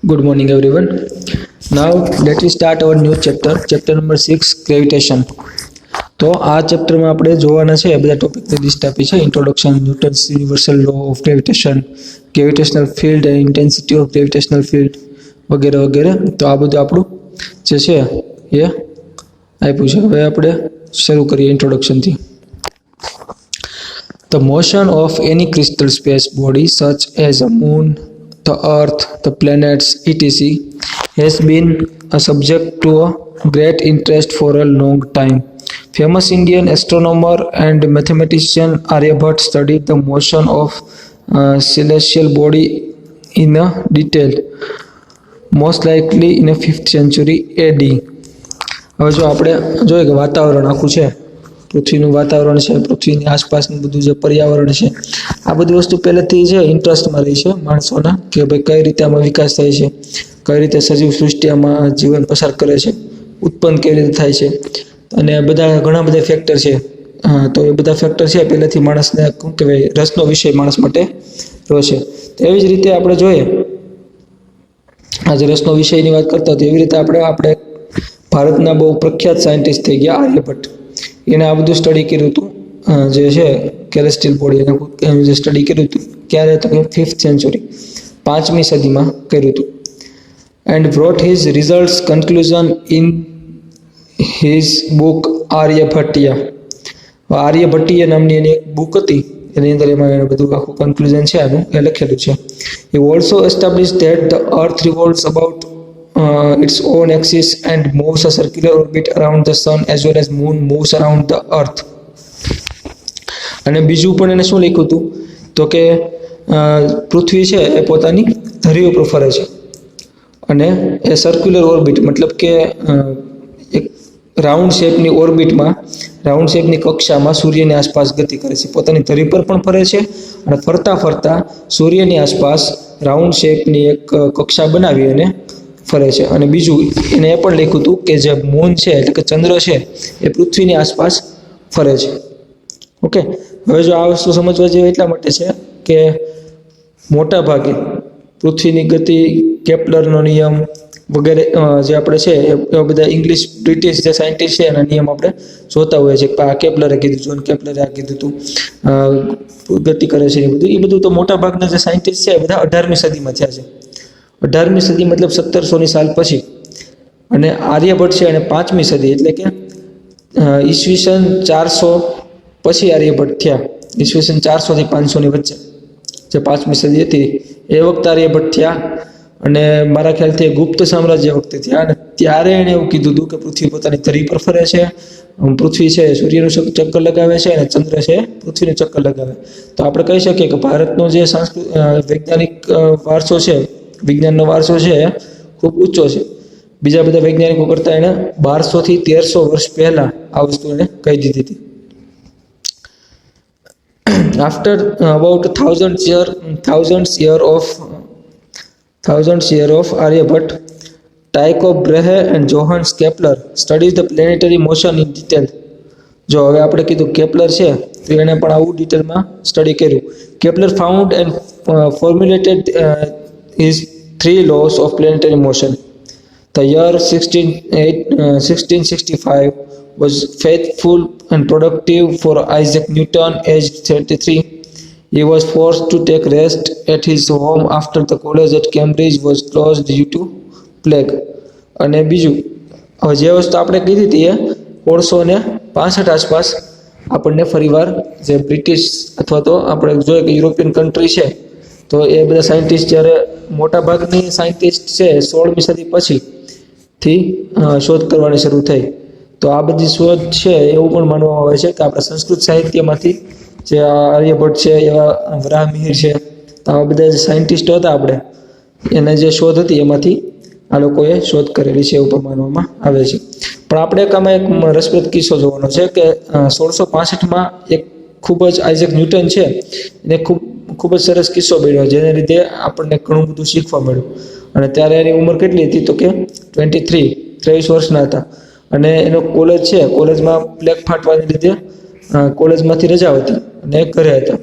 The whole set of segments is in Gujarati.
Good morning, everyone. Now, let us start our new chapter, chapter number 6, gravitation. તો આ ચેપ્ટરમાં આપણે જોવાના છે બધા ટોપિકની લિસ્ટ આપી છે. Introduction, Newton's universal law of gravitation, gravitational field and intensity of gravitational field વગેરે વગેરે. તો આ બધું આપણું જે છે એ આપ્યું છે. હવે આપણે શરૂ કરીએ ઇન્ટ્રોડક્શનથી. The motion of any crystal space body such as a moon, the earth, the planets, etc. has been a subject to a great interest for a long time. Famous Indian astronomer and mathematician Aryabhatta studied the motion of celestial body in a detail, most likely in a 5th century AD. હવે જો આપણે જોઈએ કે વાતાવરણ આખું છે, પૃથ્વીનું વાતાવરણ છે, પૃથ્વીની આસપાસનું બધું જે પર્યાવરણ છે, આ બધી વસ્તુ પહેલેથી છે ઇન્ટરેસ્ટમાં રહી છે માણસોના, કે ભાઈ કઈ રીતે આમાં વિકાસ થાય છે, કઈ રીતે સજીવ સૃષ્ટિ આમાં જીવન પસાર કરે છે, ઉત્પન્ન કેવી રીતે થાય છે, અને બધા ઘણા બધા ફેક્ટર છે. તો એ બધા ફેક્ટર છે પહેલેથી માણસને શું કહેવાય રસનો વિષય માણસ માટે રહ્યો છે. તો એવી જ રીતે આપણે જોઈએ, આજે રસનો વિષયની વાત કરતા તો એવી રીતે આપણે ભારતના બહુ પ્રખ્યાત સાયન્ટિસ્ટ થઈ ગયા આર્યભટ્ટ. એને આ બધું સ્ટડી કર્યું હતું, જે છે કેલેસ્ટિયલ બોડી, એનું જે સ્ટડી કર્યું હતું ક્યારે તો કે 5th સેન્ચુરી, 5મી સદીમાં કર્યું હતું. And brought his results conclusion in his book Aryabhatiya. Aryabhatiya નામની એની એક બુક હતી, એની અંદર એમાં એને બધું આખું કન્ક્લુઝન છે આનું એ લખેલું છે. He also established that the earth revolves about its own axis and moves a circular orbit around the sun as well as moon moves around the earth. અને બીજું પણ એને શું લખ્યું હતું તો કે પૃથ્વી છે એ પોતાની ધરી ઉપર ફરે છે અને એ સર્ક્યુલર ઓર્બિટ મતલબ કે એક રાઉન્ડ શેપની ઓર્બિટમાં, રાઉન્ડ શેપની કક્ષામાં સૂર્યની આસપાસ ગતિ કરે છે. પોતાની ધરી પર પણ ફરે છે અને ફરતા ફરતા સૂર્યની આસપાસ રાઉન્ડ શેપની એક કક્ષા બનાવી અને ફરે છે. અને બીજું એને એ પણ લખ્યું હતું કે જે મૂન છે એટલે કે ચંદ્ર છે એ પૃથ્વીની આસપાસ ફરે છે. ઓકે, હવે જો આ વસ્તુ સમજવા જેવી એટલા માટે છે કે મોટા ભાગે પૃથ્વીની ગતિ, કેપ્લરનો નિયમ વગેરે જે આપણે છે એવા બધા ઇંગ્લિશ બ્રિટિશ જે સાયન્ટિસ્ટ છે એના નિયમ આપણે જોતા હોઈએ છીએ. આ કેપ્લરે કીધું, જોન કેપ્લરે આ કીધું હતું, ગતિ કરે છે એ બધું તો મોટા ભાગના જે સાયન્ટિસ્ટ છે એ બધા 18મી સદીમાં થયા છે. 18મી સદી મતલબ 1700ની સાલ પછી. અને આર્યભટ્ટ છે અને 5મી સદી એટલે કે ઈસવીસન 400 પછી આર્યભટ્ટ થયા. ઈસવીસન 400 થી 500ની વચ્ચે જે 5મી સદી હતી એ વખતે આર્યભટ્ટ થયા. અને મારા ખ્યાલથી ગુપ્ત સામ્રાજ્ય વખતે થયા. અને ત્યારે એણે એવું કીધું હતું કે પૃથ્વી પોતાની ધરી પર ફરે છે, પૃથ્વી છે સૂર્યનું ચક્કર લગાવે છે અને ચંદ્ર છે પૃથ્વીનું ચક્કર લગાવે. તો આપણે કહી શકીએ કે ભારતનો જે વૈજ્ઞાનિક વારસો છે, વિજ્ઞાનનો વારસો છે ખૂબ ઊંચો છે. બીજા બધા વૈજ્ઞાનિકો કરતાં એણે 1200 થી 1300 વર્ષ પહેલાં આ વસ્તુ એણે કહી દીધી હતી. After about thousands year of Aryabhatta, Tycho Brahe and Johannes Kepler studied the planetary motion in detail. જો હવે આપણે કીધું કેપ્લર છે તો એણે પણ આવું ડિટેલમાં સ્ટડી કર્યું. Kepler found and formulated his 3 laws of planetary motion. The year 1665 was faithful and productive for Isaac Newton, aged 33. He was forced to take rest at his home after the college at Cambridge was closed due to plague. અને બીજું હવે જે વસ્તુ આપણે કીધી હતી એ 1665 આસપાસ આપણને ફરીવાર જે બ્રિટિશ અથવા તો આપણે જોઈએ કે યુરોપિયન કન્ટ્રી છે તો એ બધા સાયન્ટિસ્ટ જ્યારે મોટા ભાગની સાયન્ટિસ્ટ છે 16મી સદી પછીથી શોધ કરવાની શરૂ થઈ. તો આ બધી શોધ છે એવું પણ માનવામાં આવે છે કે આપણા સંસ્કૃત સાહિત્યમાંથી જે આર્યભટ્ટ છે, એવા વરાહમિહિર છે, તો આવા બધા જે સાયન્ટિસ્ટો હતા આપણે એને જે શોધ હતી એમાંથી આ લોકોએ શોધ કરેલી છે એવું પણ માનવામાં આવે છે. પણ આપણે આમાં એક રસપ્રદ કિસ્સો જોવાનો છે કે 1665માં એક ખૂબ જ આઇઝેક ન્યૂટન છે એને ખૂબ જ સરસ કિસ્સો બન્યો જેને લીધે આપણને ઘણું બધું શીખવા મળ્યું. અને ત્યારે એની ઉંમર કેટલી હતી તો કે 23 વર્ષના હતા. અને એનો કોલેજ છે, કોલેજમાં પ્લેગ ફાટવાને લીધે કોલેજમાંથી રજા હતી અને ઘરે હતા.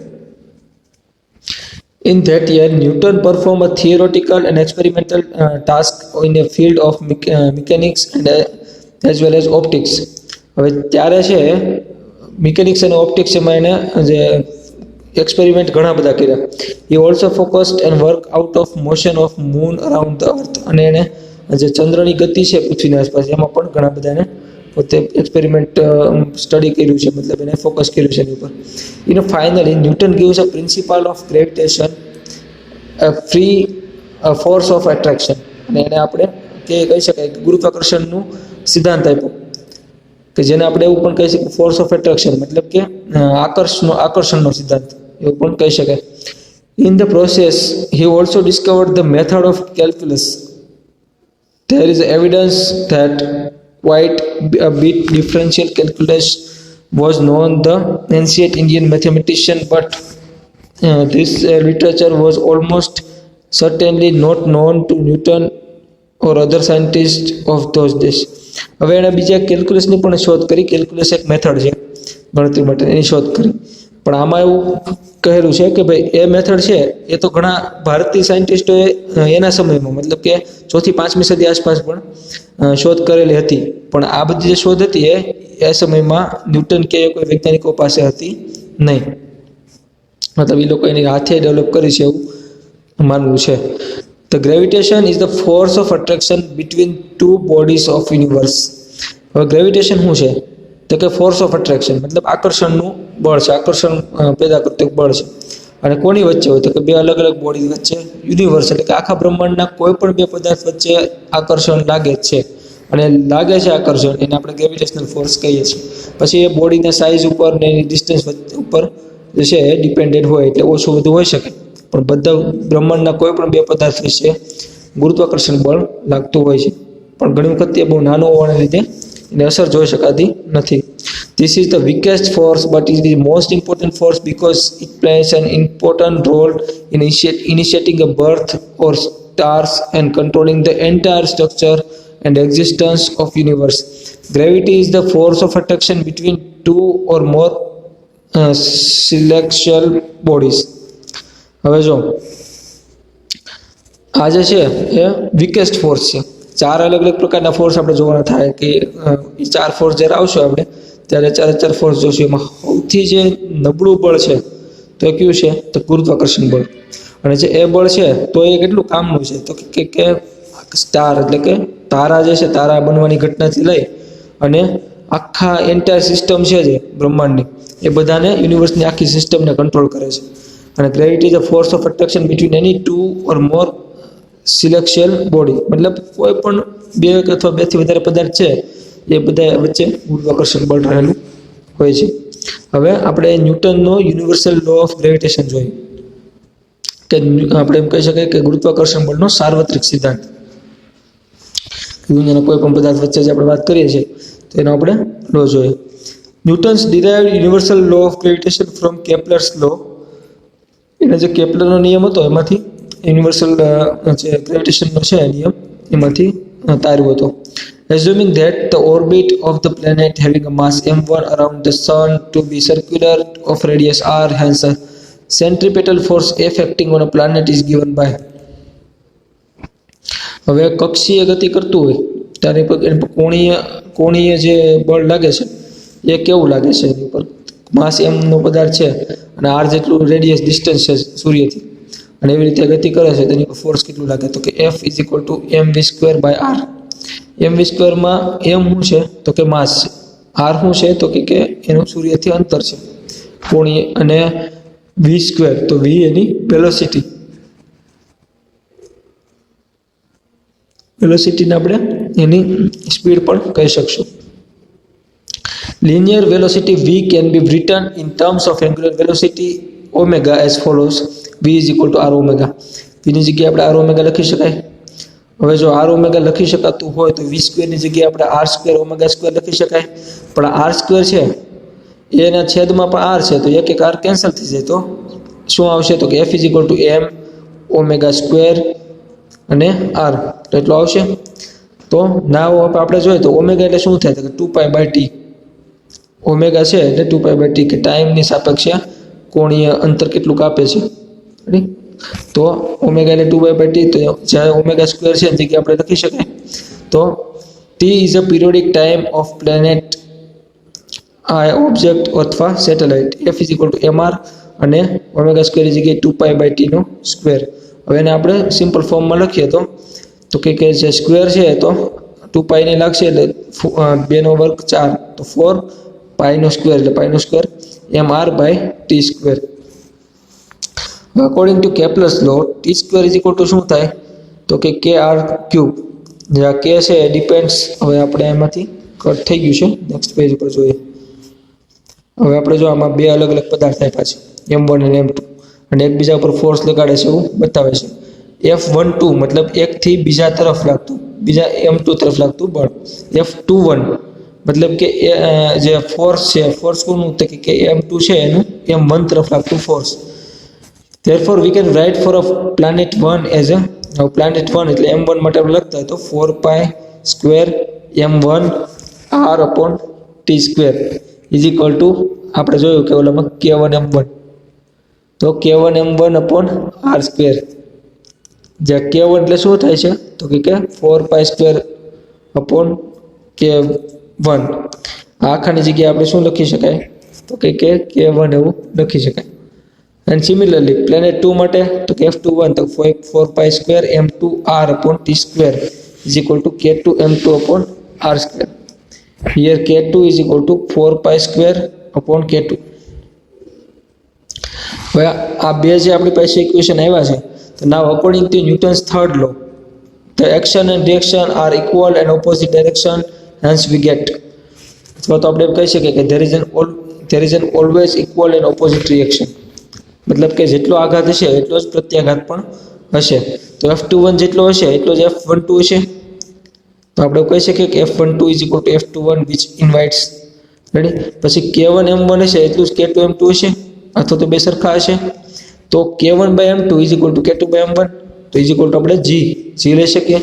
In that year, Newton performed a theoretical and experimental task in the field of mechanics and as well as optics. હવે ત્યારે છે મિકેનિક્સ અને ઓપ્ટિક્સ એમાં એને જે એક્સપેરિમેન્ટ ઘણા બધા કર્યા. He also focused and worked out of motion of moon around the earth. અને એને જે ચંદ્રની ગતિ છે પૃથ્વીની આસપાસ એમાં પણ ઘણા બધા એને પોતે એક્સપેરિમેન્ટ સ્ટડી કર્યું છે, મતલબ એને ફોકસ કર્યું છે એની ઉપર. Finally newton gives a principle of gravitation, a free force of attraction. અને એને આપણે કહી શકાય કે ગુરુત્વાકર્ષણનું સિદ્ધાંત આપ્યો, કે જેને આપણે એવું પણ કહી શકીએ ફોર્સ ઓફ એટ્રેક્શન, મતલબ કે આકર્ષણનો સિદ્ધાંત એવું પણ કહી શકાય. In the process he also discovered the method of calculus. There is evidence that quite a bit differential calculus was known the ancient Indian mathematician, but this literature was almost certainly not known to Newton or other scientists of those days. હવે એણે બીજા કેલ્ક્યુલસની પણ શોધ કરી. કેલ્ક્યુલસ એક મેથડ છે ગણતરી માટે, એની શોધ કરી. પણ આમાં એવું કહેલું છે કે ભાઈ એ મેથડ છે એ તો ઘણા ભારતીય સાયન્ટિસ્ટોએ એના સમયમાં, મતલબ કે 4થી 5મી સદી આસપાસ પણ શોધ કરેલી હતી. પણ આ બધી જે શોધ હતી એ સમયમાં ન્યૂટન કે કોઈ વૈજ્ઞાનિકો પાસે હતી નહીં, મતલબ એ લોકો એની હાથે ડેવલપ કરી છે એવું માનવું છે. The gravitation is the force of attraction between two bodies of universe. હવે ગ્રેવિટેશન શું છે તો કે ફોર્સ ઓફ એટ્રેક્શન, મતલબ આકર્ષણનું બળ છે, આકર્ષણ પેદા કરતું બળ છે. અને કોની વચ્ચે હોય તો કે બે અલગ અલગ બોડી વચ્ચે, યુનિવર્સ એટલે કે આખા બ્રહ્માંડના કોઈ પણ બે પદાર્થ વચ્ચે આકર્ષણ લાગે જ છે. અને લાગે છે આકર્ષણ, એને આપણે ગ્રેવિટેશનલ ફોર્સ કહીએ છીએ. પછી એ બોડીના સાઇઝ ઉપર ને એની ડિસ્ટન્સ ઉપર જે છે એ ડિપેન્ડેડ હોય, એટલે ઓછું વધુ હોઈ શકે. પણ બધા બ્રહ્માંડના કોઈ પણ બે પદાર્થ વિશે ગુરુત્વાકર્ષણ બળ લાગતું હોય છે, પણ ઘણી વખત એ બહુ નાનું હોવાને લીધે એની અસર જોઈ શકાતી નથી. This is the weakest force, but it is the most important force because it plays an important role in initiating a birth or stars and controlling the entire structure and existence of universe. Gravity is the force of attraction between two or more celestial bodies. હવે જો આ જે છે એ વીકેસ્ટ ફોર્સ છે. 4 અલગ અલગ પ્રકારના ફોર્સ આપણે જોવાના થાય કે એ 4 ફોર્સ જ્યારે આવશે આપણે ત્યારે 4 ફોર્સ જોશું. એમાં સૌથી જે નબળું બળ છે તો એ કયું છે તો ગુરુત્વાકર્ષણ બળ. અને જે એ બળ છે તો એ કેટલું કામનું છે તો કે સ્ટાર એટલે કે તારા જે છે, તારા બનવાની ઘટનાથી લઈ અને આખા એન્ટાયર સિસ્ટમ છે જે બ્રહ્માંડની, એ બધાને યુનિવર્સની આખી સિસ્ટમને કંટ્રોલ કરે છે. અને gravity is a force of attraction between any 2 or more celestial body, મતલબ કોઈ પણ બે અથવા બેથી વધારે પદાર્થ છે એ બધા વચ્ચે ગુરુત્વાકર્ષણ બળ રહેલું હોય છે. હવે આપણે ન્યૂટનનો યુનિવર્સલ લો ઓફ ગ્રેવિટેશન જોઈએ, કે આપણે એમ કહી શકાય કે ગુરુત્વાકર્ષણ બળનો સાર્વત્રિક સિદ્ધાંત. દુનિયાના કોઈ પણ પદાર્થ વચ્ચે જે આપણે વાત કરીએ છીએ તો એનો આપણે લો જોઈએ. Newton's derived universal law of gravitation from Kepler's law. એનો જે કેપ્લરનો નિયમ હતો એમાંથી યુનિવર્સલ જે ગ્રેવિટેશનનો છે નિયમ એમાંથી તાર્યો હતો. Assuming that the orbit of the planet having a mass m1 around the sun to be circular of radius r, hence a centripetal force F acting on a planet is given by. હવે કક્ષીય ગતિ કરતું હોય ત્યારે એની પર કોણીય જે બળ લાગે છે એ કેવું લાગે છે, એની ઉપર માસ m નો પદાર્થ છે અને r જેટલું રેડિયસ ડિસ્ટન્સ છે સૂર્યથી, અને એવી રીતે ગતિ કરે છે તેની પર ફોર્સ કેટલું લાગે તો કે F = mv²/r. mv² માં m શું છે તો કે માસ છે, r શું છે તો કે એનું સૂર્યથી અંતર છે કોણીય, અને v² તો v એની વેલોસિટીને આપણે એની સ્પીડ પણ કહી શકશું. Linear velocity v can be written in terms of angular velocity omega as follows: v = r omega. v ની જગ્યાએ આપણે r omega લખી શકાય. હવે જો r omega લખી શકાતું હોય તો v² ની જગ્યાએ આપણે r² omega² લખી શકાય. પણ r² છે એના છેદમાં પણ r છે તો એક r કેન્સલ થઈ જાય, તો શું આવશે તો કે F = m omega² અને r એટલો આવશે. તો નાવ આપણે જોઈએ તો ઓમેગા એટલે શું થાય તો કે 2π/t. ઓમેગા છે એટલે 2π/t, કે ટાઈમની સાપેક્ષે કોણીય અંતર કેટલું કાપે છે. તો ઓમેગા એટલે 2/T, તો જ્યારે ઓમેગા સ્ક્વેર છે એની જગ્યાએ આપણે લખી શકાય તો T is a periodic time of planet object અથવા satellite. F is equal to mr અને ઓમેગા સ્ક્વેર ની જગ્યાએ 2π/T નો સ્ક્વેર. હવે એને આપણે સિમ્પલ ફોર્મમાં લખીએ તો કે જે સ્ક્વેર છે તો 2π ને લાગશે એટલે 2 નો વર્ગ 4, તો 4π નો સ્ક્વેર એટલે π નો square mr/t square. According to Kepler's law t square is equal to શું થાય તો કે kr ક્યુબ. જે આ k છે એ ડિપેન્ડ્સ, હવે આપણે એમાંથી કટ થઈ ગયું છે. નેક્સ્ટ પેજ ઉપર જોઈએ. હવે આપણે જો આમાં બે અલગ અલગ પદાર્થ આપ્યા છે m1 અને m2 અને એકબીજા ઉપર ફોર્સ લગાડે છે એવું બતાવે છે. F12 મતલબ એકથી બીજા તરફ લાગતું, બીજા m2 તરફ લાગતું બળ. F21 મતલબ કે જે ફોર્સ છે, ફોર્સ કોનું તો કે m2 છે એનું m1 તરફ લાગતું force. Therefore we can write for a planet 1 as a, now planet 1 એટલે m1 માટે આપણે લખતા હોય તો 4π square m1 r upon t square is equal to આપણે જોયું કે ઓલામાં k1 m1 તો k1 m1 upon r square. જે k1 એટલે શું થાય છે તો કે 4π સ્ક્વેર upon k1. આખાની જગ્યાએ આપણે શું લખી શકાય તો કે k1 એવું લખી શકાય. And similarly planet 2 માટે તો કે F21 તો 4π square m2 r upon t square is equal to k2 m2 upon r square. Here k2 is equal to 4π square upon k2. હવે આ બે જે આપણી પાસે ઇક્વેશન આવ્યા છે તો now according to Newton's third law the action and reaction are equal and opposite direction, hence we get, અથવા તો આપણે કહી શકીએ કે there is an always equal and opposite reaction. મતલબ કે જેટલો આઘાત હશે એટલો જ પ્રત્યાઘાત પણ હશે. તો F21 જેટલો હશે એટલો જ F12 હશે. તો આપણે કહી શકીએ કે F12 is equal to F21 which invites, ready. પછી K1 M1 હશે એટલું જ K2 M2 હશે, અથવા તો બે સરખા હશે. તો K1/M2 is equal to K2/M1, તો is equal to આપણે G લઈ શકીએ.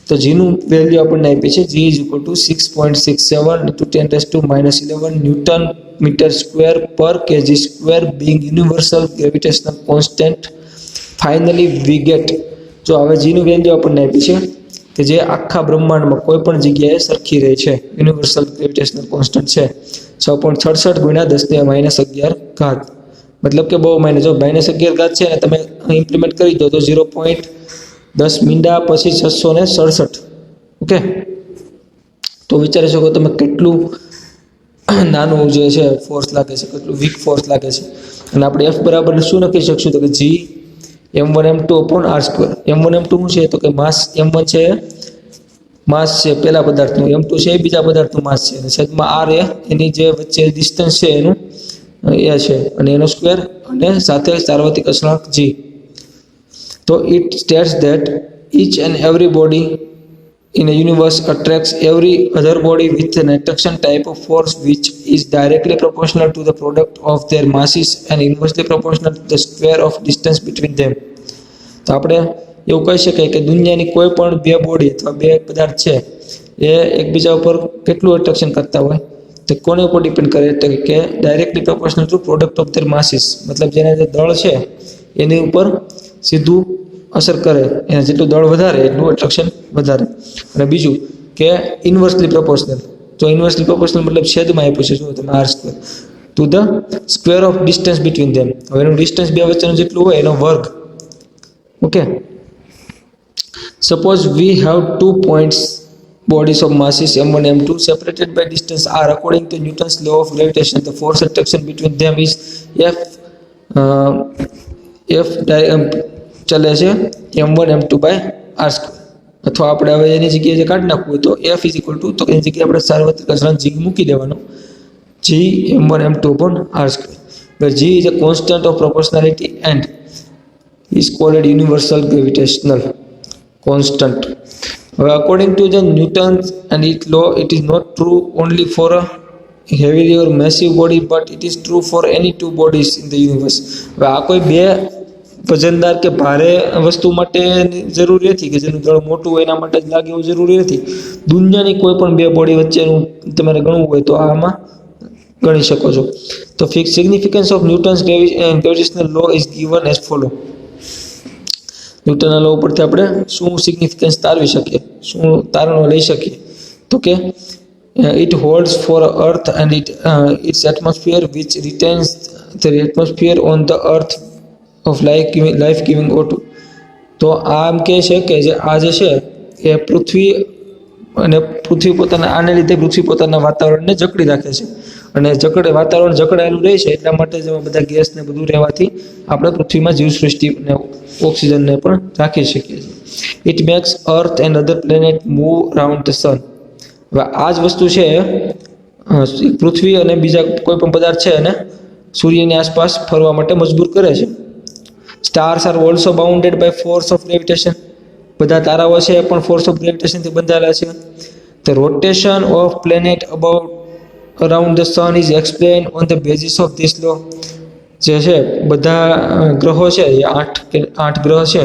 તો G નું વેલ્યુ આપણને આપી છે G is equal to 6.67 into 10⁻11 newton metre square પર kg square being universal gravitational constant. Finally we get, જો હવે G નું વેલ્યુ આપણને આપી છે કે જે આખા બ્રહ્માંડમાં કોઈ પણ જગ્યાએ સરખી રહે છે, યુનિવર્સલ ગ્રેવિટેશનલ કોન્સ્ટન્ટ છે 6.67 × 10⁻11. મતલબ કે બહુ માઇનસ, જો -11 છે ને તમે ઇમ્પ્લિમેન્ટ કરી દો તો 0.10 મીંડા પછી 667. ઓકે, તો વિચારી શકો તમે કેટલું નાનું જે છે ફોર્સ લાગે છે, કેટલું વીક ફોર્સ લાગે છે. અને આપણે F બરાબર શું લખી શકશું તો કે G m1 m2 upon r square. m1 m2 શું છે તો કે માસ, m1 છે માસ છે પહેલા પદાર્થનું, m2 છે બીજા પદાર્થનું માસ છે, અને છેદમાં r એ એની જે વચ્ચે ડિસ્ટન્સ છે એનું એ છે, અને એનો સ્ક્વેર અને સાથે સાર્વત્રિક અચળાંક G. તો it states that each and every body in a universe attracts every other body with an attraction type of force which is directly proportional to the product of their masses and inversely proportional to the square of distance between them. તો આપણે એવું કહી શકાય કે દુનિયાની કોઈ પણ બે બોડી અથવા બે પદાર્થ છે એ એકબીજા ઉપર કેટલું એટ્રેક્શન કરતા હોય તો કોને ઉપર ડિપેન્ડ કરે તો કે directly proportional two product of their masses. મતલબ જેના જે દળ છે એની ઉપર સીધું અસર કરે, એના જેટલું દળ વધારે એટલું એટ્રેક્શન વધારે. અને બીજું કે ઇન્વર્સલી પ્રોપોર્શનલ, તો ઇન્વર્સલી પ્રોપોર્શનલ મતલબ છેદમાં આપ્યું છે શું તમે r square to the square of distance between them. હવે એનું ડિસ્ટન્સ બે વચ્ચેનું જેટલું હોય એનો વર્ગ. Okay, suppose we have 2 points bodies of masses m1 m2 separated by distance r. According to Newton's law of gravitation the force attraction between them is F ચાલે છે m1 m2/r સ્ક્વેર. અથવા આપણે હવે એની જગ્યાએ જે કાઢી નાખવું હોય તો F ઇઝ ઇક્વલ ટુ, તો એની જગ્યાએ આપણે સાર્વત્રિક અચળાંક G મૂકી દેવાનો, G m1 m2 upon r square, where G is a constant of proportionality and is called universal gravitational constant. According to the Newton's and its law, it is not true only for a heavily or massive body, but it is true for any two bodies in the universe. હવે આ કોઈ બે વજનદાર કે ભારે વસ્તુ માટે જરૂરી નથી કે જેનું દળ મોટું હોય એના માટે જ લાગે એવું જરૂરી નથી. દુનિયાની કોઈ પણ બે બોડી વચ્ચેનું તમારે ગણવું હોય તો આમાં ગણી શકો છો. તો significance of Newton's gravitational law is given as follow. ન્યૂટનના લો ઉપરથી આપણે શું સિગ્નિફિકન્સ તારવી શકીએ, શું તારણો લઈ શકીએ? તો કે it holds for earth and its atmosphere which retains the atmosphere on the earth of life giving O2. તો આમ કહે છે કે જે આ જે છે એ પૃથ્વી અને પૃથ્વી પોતાના આને લીધે પૃથ્વી પોતાના વાતાવરણને જકડી રાખે છે, અને વાતાવરણ જકડાયેલું રહે છે એટલા માટે જ બધા ગેસ ને બધું રહેવાથી આપણે પૃથ્વીમાં જીવસૃષ્ટિ અને ઓક્સિજનને પણ રાખી શકીએ છીએ. It max earth and other planet move round the sun. હવે આ જ વસ્તુ છે પૃથ્વી અને બીજા કોઈ પણ પદાર્થ છે અને સૂર્યની આસપાસ ફરવા માટે મજબૂર કરે છે. Stars are also bounded by force of gravitation. બધા તારાઓ છે એ પણ ફોર્સ ઓફ ગ્રેવિટેશનથી બંધાયેલા છે. The rotation of planet around the sun is explain on the basis of this law. જે છે બધા ગ્રહો છે એ 8 ગ્રહ છે,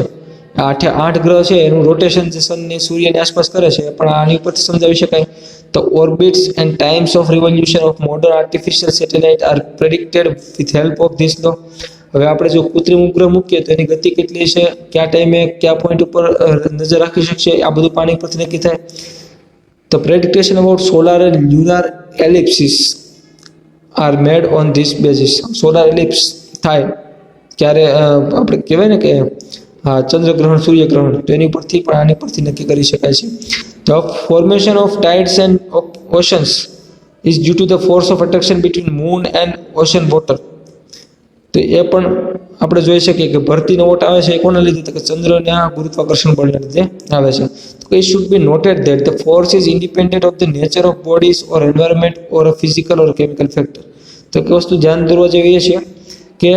8 ગ્રહ છે એનું રોટેશન જે સનની સૂર્યની આસપાસ કરે છે પણ આની ઉપરથી સમજાવી શકાય. The orbits and times of revolution of modern artificial satellite are predicted with help of this law. હવે આપણે જો કૃત્રિમ ઉપગ્રહ મૂકીએ તો એની ગતિ કેટલી છે, કયા ટાઈમે કયા પોઈન્ટ ઉપર નજર રાખી શકશે, આ બધું પાણી પરથી નક્કી થાય. The prediction about solar and lunar ellipses are made on this basis. Solar ellipse થાય ક્યારે આપણે કહેવાય ને કે હા ચંદ્રગ્રહણ સૂર્યગ્રહણ, તો એની પરથી પણ આની પરથી નક્કી કરી શકાય છે. The formation of tides and oceans is due to the force of attraction between moon and ocean water. તો એ પણ આપણે જોઈ શકીએ કે ભરતીનો ઓટ આવે છે એ કોના લીધે, તો કે ચંદ્રના ગુરુત્વાકર્ષણ બળને લીધે આવે છે. તો it should be noted that the force is independent of the nature of bodies or environment or a physical or chemical factor. તો કે વસ્તુ ધ્યાન દોરવા જેવી એ છે કે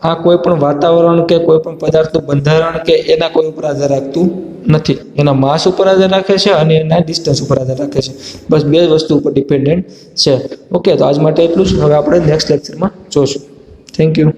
આ કોઈ પણ વાતાવરણ કે કોઈ પણ પદાર્થનું બંધારણ કે એના કોઈ ઉપર આધાર રાખતું નથી, એના માસ ઉપર આધાર રાખે છે અને એના ડિસ્ટન્સ ઉપર આધાર રાખે છે. બસ બે વસ્તુ ઉપર ડિપેન્ડન્ટ છે. ઓકે, તો આજ માટે એટલું જ. હવે આપણે નેક્સ્ટ લેક્ચરમાં જોશું. Thank you.